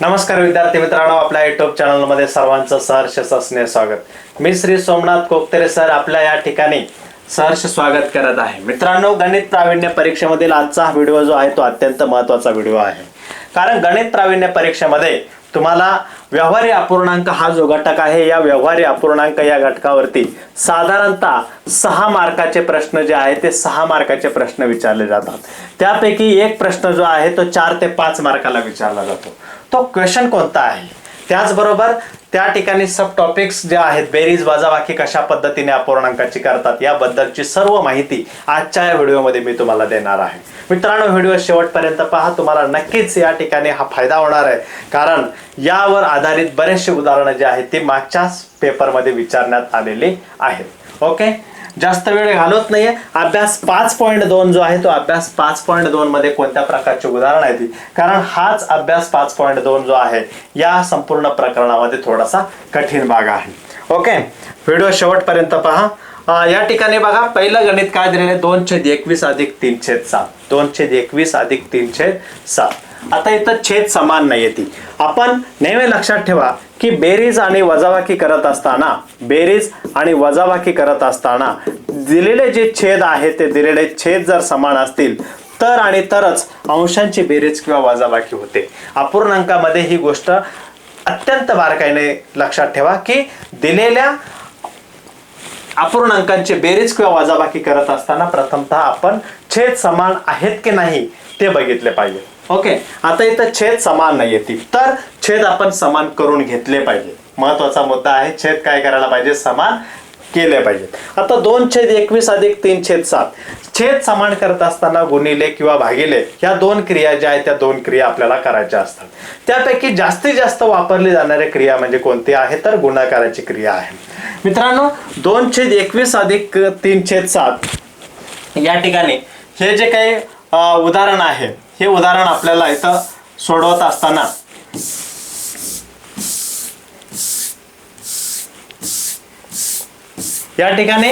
नमस्कार विद्यार्थी मित्रांनो, आपल्या युट्यूब चॅनलमध्ये सर्वांचं सहर्ष स्नेह स्वागत। मी श्री सोमनाथ कोकतेरे सर आपल्या या ठिकाणी सहर्ष स्वागत करत आहे। मित्रांनो, गणित प्रावीण्य परीक्षेमधील आजचा व्हिडिओ जो आहे तो अत्यंत महत्त्वाचा व्हिडिओ आहे, कारण गणित प्रावीण्य परीक्षेमध्ये तुम्हाला व्यवहारी अपूर्णांक हा जो घटक आहे, या व्यवहारी अपूर्णांक या घटकावरती साधारणतः 6 मार्काचे प्रश्न जे आहेत ते 6 मार्काचे प्रश्न विचारले जातात। त्यापैकी एक प्रश्न जो आहे तो 4 ते 5 मार्काला विचारला जातो। तो क्वेश्चन कोणता आहे, त्याचबरोबर त्या ठिकाणी सब टॉपिक्स जे आहेत, बेरीज वजाबाकी कशा पद्धतीने अपूर्णांकाची करतात याबद्दलची सर्व माहिती आजच्या या व्हिडिओमध्ये मी तुम्हाला देणार आहे। मित्रांनो, व्हिडिओ शेवटपर्यंत पहा, तुम्हाला नक्कीच या ठिकाणी हा फायदा होणार आहे, कारण यावर आधारित बरेचसे उदाहरणं जे आहेत ते मागच्याच पेपरमध्ये विचारण्यात आलेली आहेत। ओके, जास्त वेळ घालवत नाहीये। अभ्यास 5.2 जो आहे तो अभ्यास 5.2 मध्ये कोणत्या प्रकारचे उदाहरण आहे, कारण हाच अभ्यास 5.2 जो आहे या संपूर्ण प्रकरणामध्ये थोडासा कठीण भाग आहे। ओके, व्हिडिओ शेवटपर्यंत पहा। या ठिकाणी बघा, पहिलं गणित काय दिलेले, 2/21 अधिक 3/7, 2/21 अधिक 3/7। आता इथं छेद समान नाही ती, आपण नेहमी लक्षात ठेवा की बेरीज आणि वजाबाकी करत असताना, बेरीज आणि वजाबाकी करत असताना दिलेले जे छेद आहे ते दिलेले छेद जर समान असतील तर आणि तरच अंशांची बेरीज किंवा वजाबाकी होते। अपूर्णांकामध्ये ही गोष्ट अत्यंत बारकाईने लक्षात ठेवा की दिलेल्या अपूर्णांकांची बेरीज किंवा वजाबाकी करत असताना प्रथमतः आपण छेद समान आहेत की नाही ते बघितले पाहिजे। ओके, आता इथं छेद समान नाही येतील, तर छेद आपण समान करून घेतले पाहिजे। महत्वाचा मुद्दा आहे, छेद काय करायला पाहिजे, समान केले पाहिजेत। आता 2/21 अधिक 3/7 छेद समान करत असताना गुणिले किंवा भागिले या दोन क्रिया ज्या आहेत त्या दोन क्रिया आपल्याला करायच्या असतात। त्यापैकी जास्तीत जास्त वापरली जाणारी क्रिया म्हणजे कोणती आहे, तर गुणाकाराची क्रिया आहे। मित्रांनो, 2/21 अधिक 3/7 या ठिकाणी हे जे काही उदाहरण आहे, हे उदाहरण आपल्याला इथं सोडवत असताना या ठिकाणी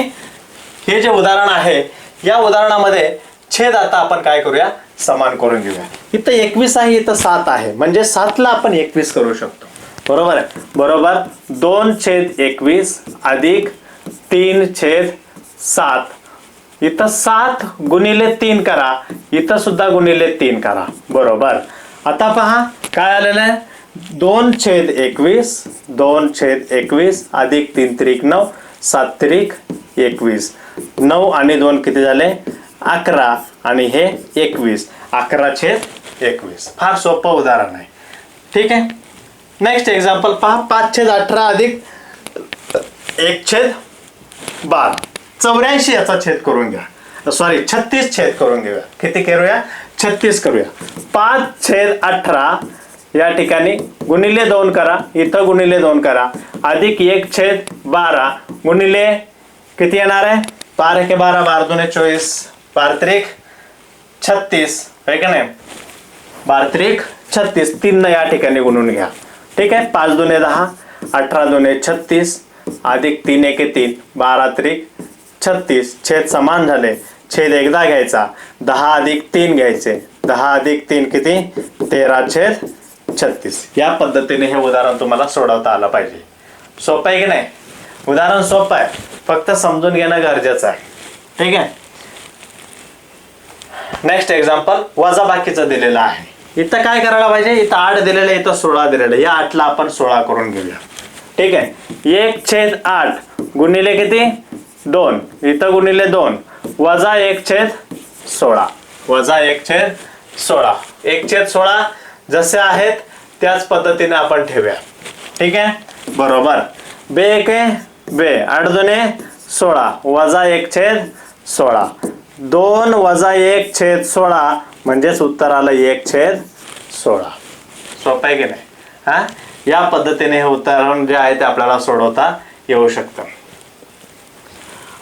हे जे उदाहरण आहे, या उदाहरणामध्ये छेद आता आपण काय करूया, समान करून घेऊया। इथं 21 आहे, इथं 7 आहे, म्हणजे 7 ला आपण 21 करू शकतो। बरोबर आहे, बरोबर 2/21 अधिक 3/7, इथं 7 गुणिले 3 करा, इथं सुद्धा गुणिले 3 करा। बरोबर, आता पहा काय आलेलं आहे, 2/21 2/21 अधिक 3 त्रिक 9 7 त्रिक 21, 9 आणि 2 किती झाले, 11 आणि हे 21, 11/21। फार सोपं उदाहरण आहे, ठीक आहे। नेक्स्ट एक्झाम्पल पहा, 5/18 अधिक 1/12, 84 याचा छेद करून घ्या, सॉरी 36 छेद करून घेऊया। किती करूया, 36 करूया। 5/18 या ठिकाणी गुणिले 2 करा, इथं गुणिले 2 करा, अधिक 1/12 गुणिले किती येणार आहे, 12 के 12 12 दूने 24, 12 त्रिक 36 आहे का नाही, 12 त्रिक 36, 3 या ठिकाणी गुणून घ्या। ठीक आहे, 5 दूने 10, 18 दूने 36 अधिक 3 एके 3, 12 त्रिक 36, छेद समान झाले, छेद एकदा घ्यायचा, 10 अधिक 3 घ्यायचे, 10 अधिक 3 किती, 13/36। या पद्धतीने हे उदाहरण तुम्हाला सोडवता आलं पाहिजे। सोपं आहे की नाही, उदाहरण सोपं आहे, फक्त समजून घेणं गरजेचं आहे, ठीक आहे। नेक्स्ट एक्झाम्पल वजाबाकीचं दिलेलं आहे, इथं काय करायला पाहिजे, इथं 8 दिलेलं आहे, इथं 16 दिलेलं आहे, या 8ला आपण 16 करून घेऊया। ठीक आहे, 1/8 गुणिले किती 2, इथं गुणिले 2, वजा 1/16, वजा 1/16, 1/16 जसे आहेत त्याच पद्धतीने आपण ठेवूया। ठीक आहे, बरोबर, 2 एके 2, 8 दूने 16, वजा 1/16, 2 वजा 1/16 म्हणजेच उत्तर आलं 1/16। सोपं आहे की नाही, हा, या पद्धतीने हे उदाहरण जे आहे ते आपल्याला सोडवता येऊ शकतं।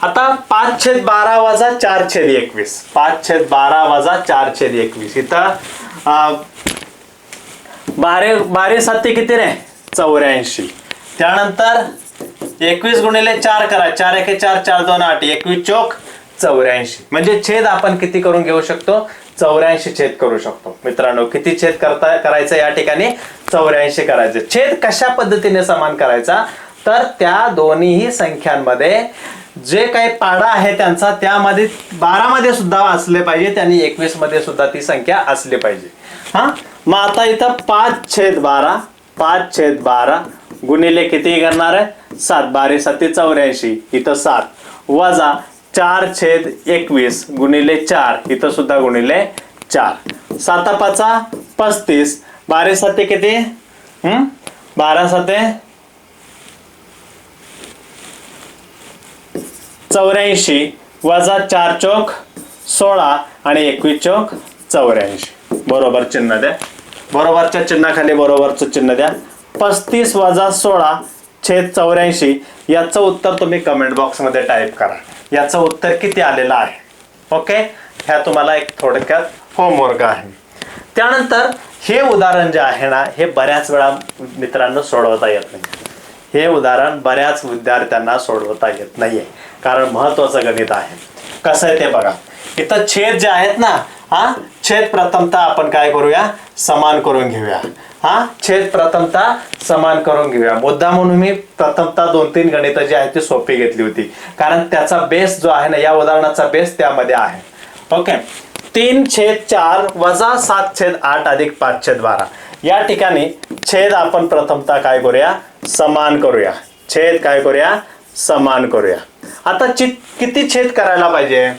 आता 5/12 वजा 4/21, 5/12 वजा 4/21, इथं 12 7 किती रे, 84, त्यानंतर 21 गुणिले 4 करा, 4 एके 4, 4 2 8, 21 चौक 84. म्हणजे छेद आपण किती करून घेऊ शकतो? 84 छेद करू शकतो. मित्रांनो किती छेद करायचं या ठिकाणी? 84 करायचे. छेद कशा पद्धतीने समान करायचा? तर त्या दोन्ही संख्यांमध्ये जे काही पाडा आहे त्यांचा त्यामध्ये 12 मध्ये सुद्धा असले पाहिजे आणि 21 मध्ये सुद्धा ती संख्या असली पाहिजे. हा मग आता इथं 5/12 5/12 गुणिले किती करणार आहे? 7. 12 7 84 इथं 7 वजा 4/21 गुणिले 4 इथं सुद्धा गुणिले 4. 7 5 35. 12 7 किती? 12 7 84 वजा 4 चौक 16 आणि 21 चौक 84. बरोबर चिन्ह द्या. बरोबरच्या चिन्हाखाली बरोबरचं चिन्ह द्या. 35 वजा 16 छेद 84. याचं उत्तर तुम्ही कमेंट बॉक्स मध्ये टाईप करा. याचं उत्तर किती आलेलं आहे? ओके, ह्या तुम्हाला एक थोडक्यात होमवर्क आहे. त्यानंतर हे उदाहरण जे आहे ना, हे बऱ्याच वेळा मित्रांनो सोडवता येत नाही. हे उदाहरण बऱ्याच विद्यार्थ्यांना सोडवता येत नाहीये, कारण महत्वाचं गणित आहे. कसं आहे ते बघा. इथं छेद जे आहेत ना, हा छेद प्रथमतः आपण काय करूया? समान करून घेऊया. हा छेद प्रथमतः समान करून घेऊया. मुद्दा म्हणून मी प्रथमतः 2-3 गणितं जी आहेत ती सोपी घेतली होती, कारण त्याचा बेस जो आहे ना, या उदाहरणाचा बेस त्यामध्ये आहे. ओके, 3/4 वजा 7/8 अधिक 5/12. या ठिकाणी छेद आपण प्रथमतः काय करूया? समान करूया. छेद काय करूया? समान करूया. आता किती छेद करायला पाहिजे?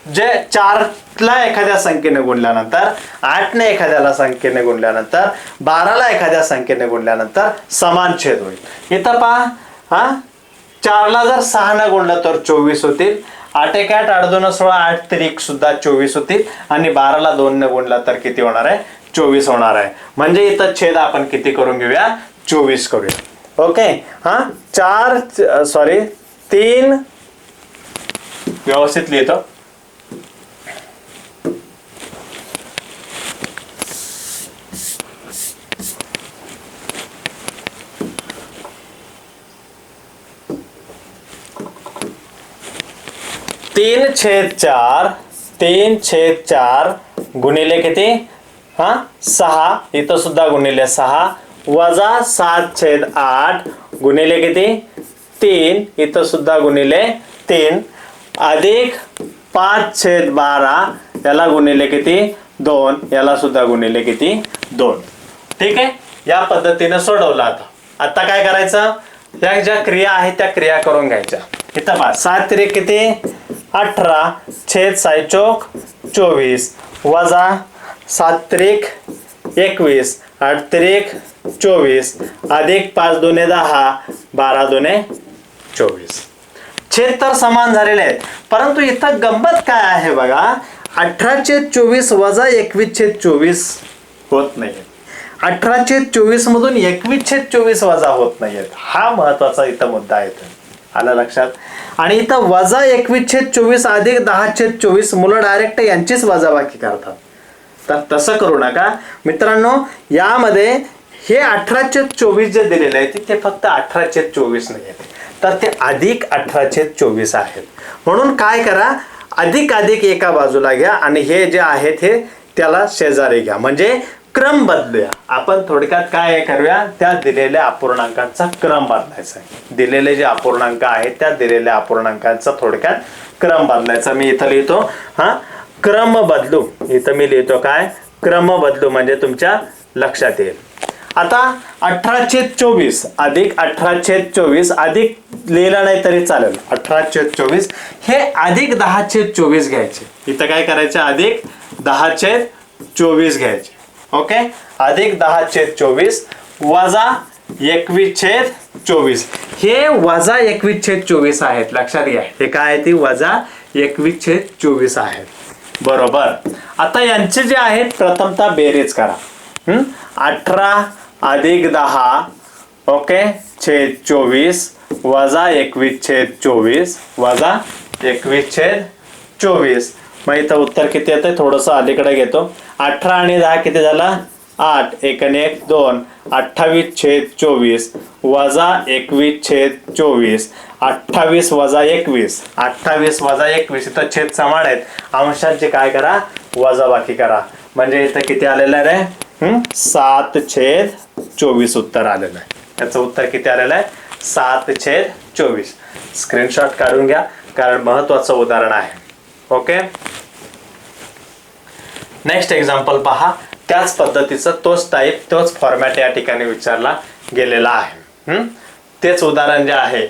जे 4ला एखाद्या संख्येने गुणल्यानंतर, 8ने एखाद्याला संख्येने गुणल्यानंतर, 12ला एखाद्या संख्येने गुणल्यानंतर समान छेद होईल. इथं पहा, हा 4ला जर 6ने गुणलं तर 24 होतील. 8 1 8 8 2 16 8 3 सुद्धा 24 होतील आणि 12ला 2ने गुणला तर किती होणार आहे? 24 होणार आहे. म्हणजे इथं छेद आपण किती करून घेऊया? 24 करूया. ओके, हा 3 व्यवस्थित लिहितो. 3/4 गुणिले किती? 6 इथं सुद्धा गुणिले 6 वजा 7/8 गुणिले किती? 3 इथं सुद्धा गुणिले 3 अधिक 5/12 याला गुणिले किती? 2 याला सुद्धा गुणिले किती? 2. ठीक आहे, या पद्धतीने सोडवलं. आता काय करायचं? या ज्या क्रिया आहेत त्या क्रिया करून घ्यायच्या. इथं पहा, 7 3 किती? 18 छेद 6 चौक 24 वजा 7 3 21 8 3 24 अधिक 5 2 10 12 2 24. छेद तर समान झालेले आहेत, परंतु इथं गंमत काय आहे बघा. 18/24 वजा 21/24 होत नाही. 18/24 मधून 21/24 वजा होत नाहीयेत. हा महत्वाचा इथं मुद्दा आहे. आला लक्षात? आणि इथं वजा 21/24 अधिक 10/24 मुलं डायरेक्ट यांचीच वजाबाकी करतात. तर तसं करू नका मित्रांनो. यामध्ये हे 18/24 जे दिलेले आहे ते फक्त 18/24 नाही आहेत, तर ते अधिक 18/24 आहेत. म्हणून काय करा? अधिक एका बाजूला घ्या आणि हे जे आहेत हे त्याला शेजारी घ्या. म्हणजे क्रम बदलूया. आपण थोडक्यात काय करूया? त्या दिलेल्या अपूर्णांकांचा क्रम बदलायचा आहे. दिलेले जे अपूर्णांक आहेत त्या दिलेल्या अपूर्णांकांचा थोडक्यात क्रम बदलायचा. मी इथं लिहितो क्रम बदलू. इथं मी लिहितो काय? क्रम बदलू, म्हणजे तुमच्या लक्षात येईल. आता 18/24 अधिक 18/24 अधिक लिहिला नाही तरी चालेल. 18/24 हे अधिक 10/24 घ्यायचे. इथं काय करायचं? अधिक 10/24 घ्यायचे. ओके, अधिक 10/24 वजा 21/24. हे वजा 21/24 आहेत. लक्षात घ्या, हे काय आहे? ती वजा 21/24 आहेत. बरोबर. आता यांचे जे आहेत प्रथमतः बेरीज करा. 18 अधिक 10 ओके छेद 24 वजा 21/24 वजा 21/24. मग इथं उत्तर किती येतं? थोडंसं अलीकडे घेतो. 18 आणि 10 किती झाला? 8 एकाने 1 2 28/24 वजा 21/24 28 वजा 21 28 वजा 21 इथं छेद समान आहेत. अंशांची काय करा वजाबाकी करा. म्हणजे इथं किती आलेलं आहे रे 7/24 उत्तर आलेलं आहे. याचं उत्तर किती आलेलं आहे 7/24. स्क्रीनशॉट काढून घ्या कारण महत्वाचं उदाहरण आहे. ओके नेक्स्ट एक्झाम्पल पहा. त्याच पद्धतीचं तोच टाईप तोच फॉर्मॅट या ठिकाणी विचारला गेलेला आहे. तेच उदाहरण जे आहे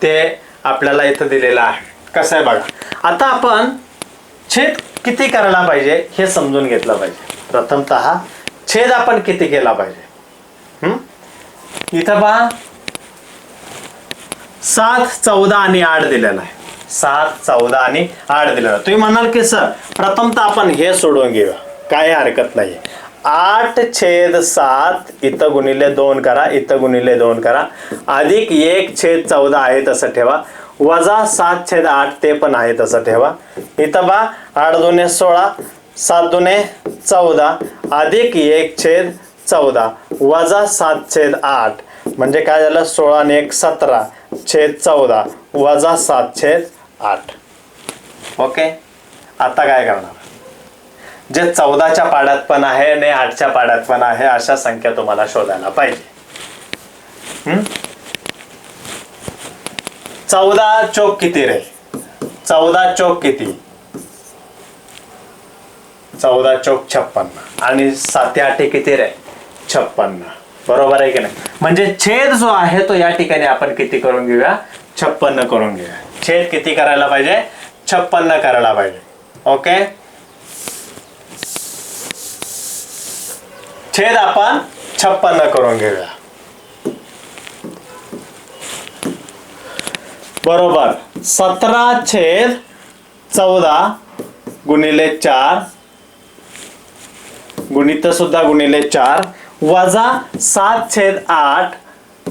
ते आपल्याला इथं दिलेलं आहे. कसं आहे बघा. आता आपण छेद किती करायला पाहिजे हे समजून घेतलं पाहिजे. प्रथमतः छेद आपण किती केला पाहिजे. इथं पहा 7 14 आणि 8 दिलेला आहे. 7 14 आणि 8 दिलेला. तुम्ही म्हणाल की सर प्रथमतः आपण हे सोडवून घेऊया काय हरकत नाही. 8/7 इथं गुणिले 2 करा इथं गुणिले 2 करा अधिक 1/14 आहे तसं ठेवा वजा 7/8 ते पण आहे तसं ठेवा. इथं बा 8 दुने 16 7 दुने 14 अधिक 1/14 वजा 7/8 म्हणजे काय झालं 16 आणि 1 17/14 वजा 7/8. ओके आता काय करणार जे 14च्या पाड्यात पण आहे आणि 8च्या पाड्यात पण आहे अशा संख्या तुम्हाला शोधायला पाहिजे. 14 चौक किती रे 14 चौक किती 14 चौक 56 आणि 7 8 किती रे 56. बरोबर आहे की नाही. म्हणजे छेद जो आहे तो या ठिकाणी आपण किती करून घेऊया 56 करून घेऊया. छेद किती करायला पाहिजे 56 करायला पाहिजे. ओके छेद आपण 56 करून घेऊया. बरोबर 17/14 गुणिले 4 गुणित सुद्धा गुणिले 4 वजा 7/8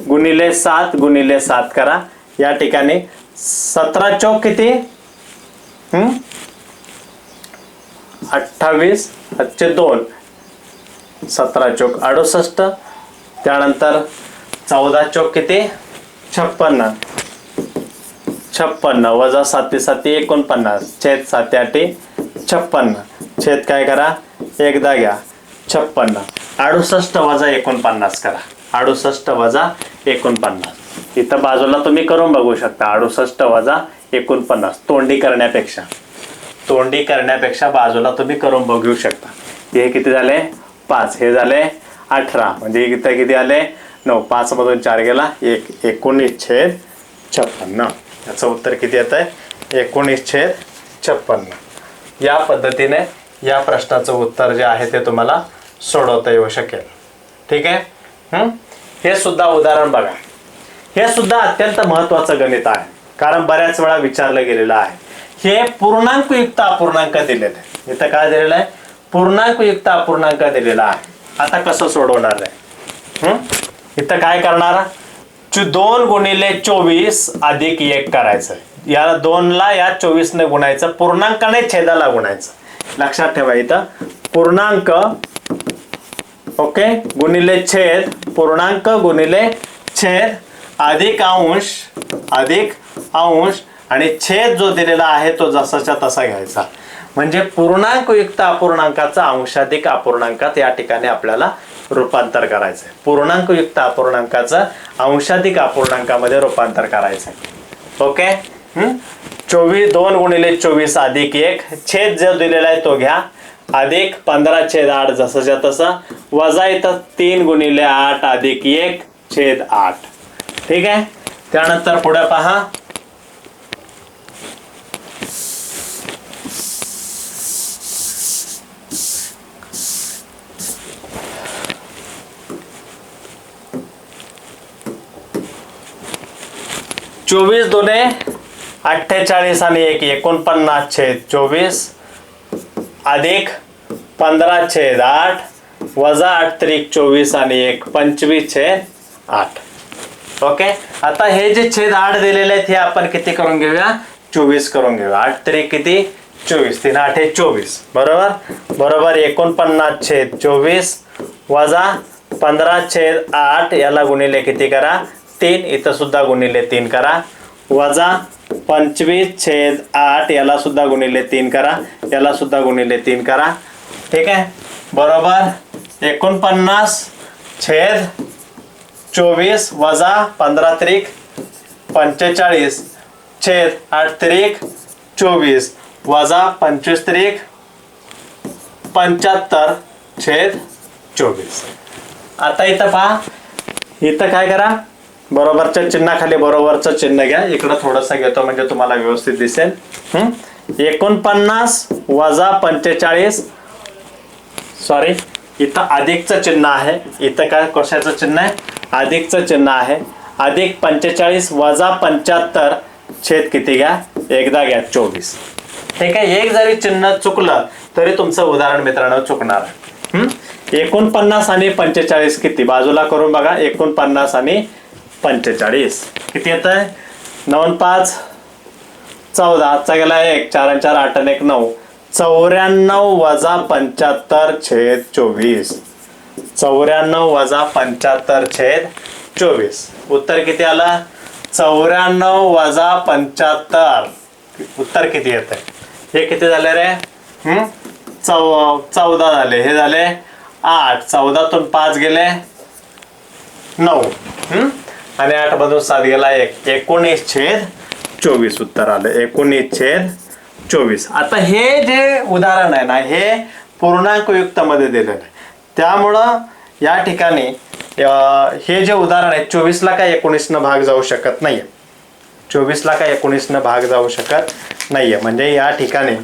गुणिले 7 गुणिले 7 करा. या ठिकाणी 17 चौक किती 28 + 2 17 चौक 68 त्यानंतर 14 चौक किती 56 56 वजा 7 7 49 छेद 7 8 56 छेद काय करा एकदा घ्या 56 68 वजा 49 करा 68 वजा 49. इथं बाजूला तुम्ही करून बघू शकता 68 वजा 49 तोंडी करण्यापेक्षा बाजूला तुम्ही करून बघू शकता. हे किती झाले 5 हे झाले 18 म्हणजे इथं किती आले 9 5 मधून 4 गेला 1 19/56. याचं उत्तर किती येत आहे 19/56. या पद्धतीने या प्रश्नाचं उत्तर जे आहे ते तुम्हाला सोडवता येऊ शकेल. ठीक आहे. हे सुद्धा उदाहरण बघा. हे सुद्धा अत्यंत महत्वाचं गणित आहे कारण बऱ्याच वेळा विचारलं गेलेलं आहे. हे पूर्णांक युक्त अपूर्णांक दिलेले आहे. इथं काय दिलेलं आहे पूर्णांक युक्त अपूर्णांक दिलेला आहे. आता कसं सोडवणार आहे इथं काय करणार 2 गुणिले 24 अधिक 1 करायचं. या 2 ला या 24 ने गुणायचं पूर्णांकाने छेदाला गुणायचं. लक्षात ठेवा इथं पूर्णांक ओके गुणिले छेद पूर्णांक गुणिले छेद अधिक अंश आणि छेद जो दिलेला आहे तो जसाच्या तसा घ्यायचा. म्हणजे पूर्णांक युक्त अपूर्णांकाचा अंशाधिक अपूर्णांकात या ठिकाणी आपल्याला रूपांतर करायचंय. पूर्णांक युक्त अपूर्णांकाचं अंशाधिक अपूर्णांकामध्ये रूपांतर करायचंय. ओके 2 गुणिले 24 अधिक 1 छेद जो दिलेला आहे तो घ्या अधिक 15/8 जसंच्या तसं वजा इथं 3 गुणिले 8 अधिक 1/8. ठीक आहे. त्यानंतर पुढे पहा 24 दुने 48 आणि 1 49/24 अधिक 15/8 वजा 8×3 = 24 आणि 1 25/8. ओके. आता हे जे छेद 8 दिलेले आहेत हे आपण किती करून घेऊया 24 करून घेऊया. 8×3 किती 24 3 8 24 बरोबर 49/24 वजा 15/8 याला गुणिले किती करा 3, इथं सुद्धा गुणिले 3 करा, वजा 25/8 याला सुद्धा गुणिले 3 करा, याला सुद्धा गुणिले 3 करा. ठीक आहे, बरोबर 49/24 वजा 15×45 छेद 8×24 वजा 25×75/24. आता इथं पहा, इथं काय करा, बरोबरच्या चिन्हाखाली बरोबरचं चिन्ह घ्या. इकडं थोडंसं घेतो म्हणजे तुम्हाला व्यवस्थित दिसेल. 49 वजा 45, सॉरी इथं अधिकचं चिन्ह आहे, इथं काय कशाचं चिन्ह आहे, अधिकचं चिन्ह आहे. अधिक 45 वजा 75 छेद किती घ्या, एकदा घ्या 24. ठीक आहे, एक जरी चिन्ह चुकलं तरी तुमचं उदाहरण मित्रांनो चुकणार. 49 आणि 45 किती, बाजूला करून बघा. 49 आणि 45 किती येत आहे, 9×5 14, चा गेला 1, 4 आणि 4 8 आणि 1 9, 94 वजा 75 छेद 24. 94 वजा 75 छेद 24. उत्तर किती आलं, 94 वजा 75. उत्तर किती येत आहे, हे किती झाले रे, 14 झाले, हे झाले 8, 14तून 5 गेले 9, आणि 8 मधून 7 गेला 1, 19/24 उत्तर आलं, 19/24. आता हे जे उदाहरण आहे ना, हे पूर्णांक युक्त मध्ये दिलेलं आहे, त्यामुळं या ठिकाणी हे जे उदाहरण आहे 24ला काय 19 भाग जाऊ शकत नाहीये, 24ला काय 19 भाग जाऊ शकत नाहीये. म्हणजे या ठिकाणी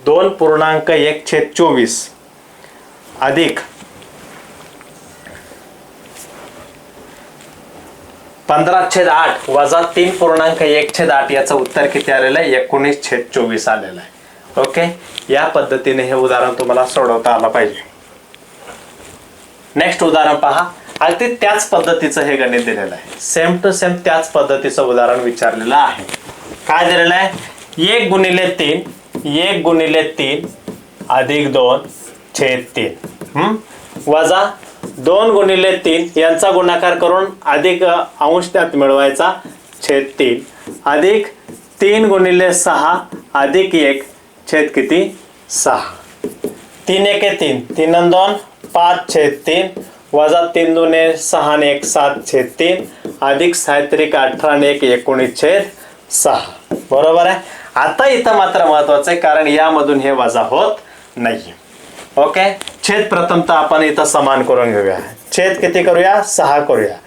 2.1/24 अधिक 15/8 वजा 3.1/8 याचं उत्तर किती आलेलं आहे, 19/24 आलेलं आहे. ओके, या पद्धतीने हे उदाहरण तुम्हाला सोडवता आलं पाहिजे. नेक्स्ट उदाहरण पहा. अगदी त्याच पद्धतीचं हे गणित दिलेलं आहे, सेम टू सेम त्याच पद्धतीचं उदाहरण विचारलेलं आहे. काय दिलेलं आहे, 1×3 अधिक 2/3 वजा 2×3 यांचा गुणाकार करून अधिक अंश त्यात मिळवायचा छेद 3 अधिक 3×6 अधिक 1 छेद किती 6. 3 1 3, 3 आणि 2 5/3 वजा 3 2 6 आणि 1 7/3 अधिक 6 18 आणि 1 19/6. बरोबर आहे. आता इथं मात्र महत्वाचं आहे, कारण यामधून हे वजा होत नाही. ओके, छेद प्रथमतः आपण इथं समान करून घेऊया. छेद किती करूया, 6 करूया.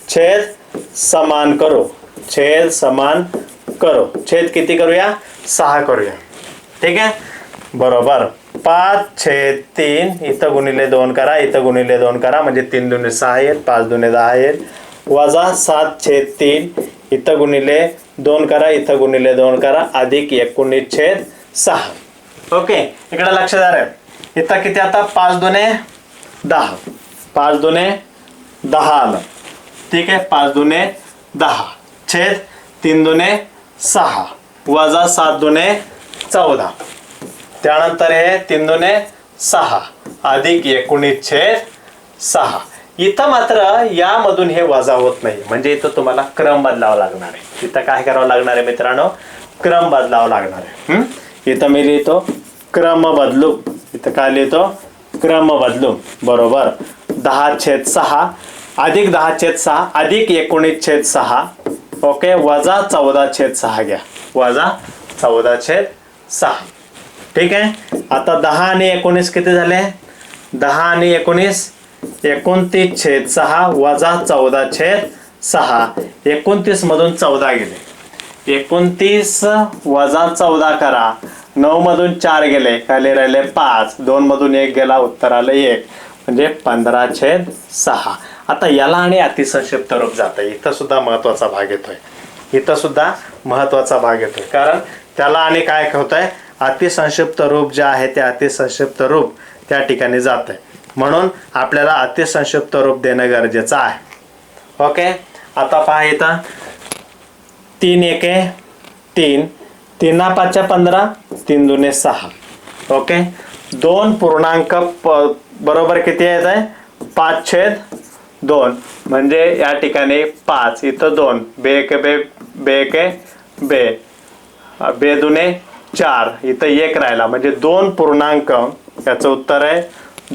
छेद समान करू, छेद समान करू. छेद किती करूया, 6 करूया. ठीक आहे, बरोबर 5/3 इथं गुणिले 2 करा, इथं गुणिले 2 करा, म्हणजे 3 2 6 येईल, 5 2 10 येईल, वजा 7/3 इथं गुणिले 2 करा, इथं गुणिले 2 करा, अधिक 19/6. ओके, इकडे लक्ष द्या. इथं किती आता 5 2 10, 5 2 10 आलं. ठीक आहे, 5 2 10 छेद 3 2 6 वजा 7 2 14, त्यानंतर हे 3 2 6 अधिक 19/6. इथं मात्र यामधून हे वजा होत नाही, म्हणजे इथं तुम्हाला क्रम बदलावा लागणार आहे. इथं काय करावं लागणार आहे मित्रांनो, क्रम बदलावा लागणार आहे. इथं मी लिहितो क्रम बदलू, इथं काय लिहितो क्रम बदलू. बरोबर 10/6 अधिक 10/6 अधिक 19/6. ओके, वजा 14/6 घ्या, वजा 14/6. ठीक आहे, आता 10 आणि 19 किती झाले, 10 आणि 19 29/6 वजा 14/6. 29 मधून 14 गेले, 29 वजा 14 करा, 9 मधून 4 गेले, खाली राहिले 5, 2 मधून 1 गेला, उत्तर आलं 1, म्हणजे 15/6. आता याला आणि अतिसंक्षिप्त रूप जातं. इथं सुद्धा महत्वाचा भाग येतोय, इथं सुद्धा महत्वाचा भाग येतोय, कारण त्याला आणि काय होत आहे, अतिसंक्षिप्त रूप जे आहे ते अतिसंक्षिप्त रूप त्या ठिकाणी जात आहे, म्हणून आपल्याला अतिसंक्षिप्त रूप देणं गरजेचं आहे. ओके, आता पहा इथं 3 1 3, 3 5 15, 3 2 6. ओके, 2 बरोबर किती येत आहे 5/2 म्हणजे या ठिकाणी 5 इथं 2 बे एक बे बे एक बे बे दुने 4 इथं 1 राहिला म्हणजे 2 याचं उत्तर आहे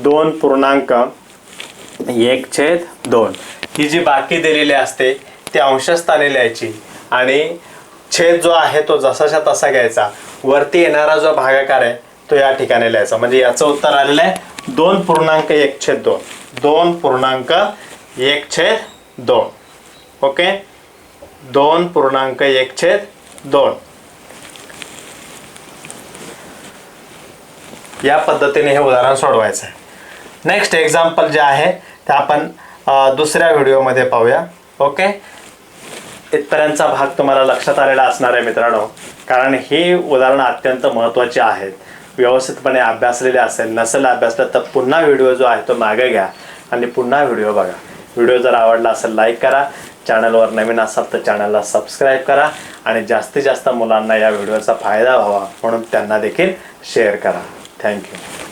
2.1/2 ही जी बाकी दिलेली असते ती अंशस्थानी लिहायची आणि छेद जो आहे तो जसाच्या तसा घ्यायचा वरती येणारा जो भागाकार आहे तो या ठिकाणी लिहायचा म्हणजे याचं उत्तर आलेलं आहे 2.1/2 2.1/2 ओके 2.1/2 या पद्धतीने हे उदाहरण सोडवायचं आहे. नेक्स्ट एक्झाम्पल जे आहे ते आपण दुसऱ्या व्हिडिओमध्ये पाहूया. ओके इथपर्यंतचा भाग तुम्हाला लक्षात आलेला असणार आहे मित्रांनो कारण ही उदाहरणं अत्यंत महत्त्वाची आहेत. व्यवस्थितपणे अभ्यासलेले असेल नसेल अभ्यासलं तर पुन्हा व्हिडिओ जो आहे तो मागे घ्या आणि पुन्हा व्हिडिओ बघा. व्हिडिओ जर आवडला असेल लाईक करा, चॅनलवर नवीन असाल तर चॅनलला सबस्क्राईब करा आणि जास्तीत जास्त मुलांना या व्हिडिओचा फायदा व्हावा म्हणून त्यांना देखील शेअर करा. थँक्यू.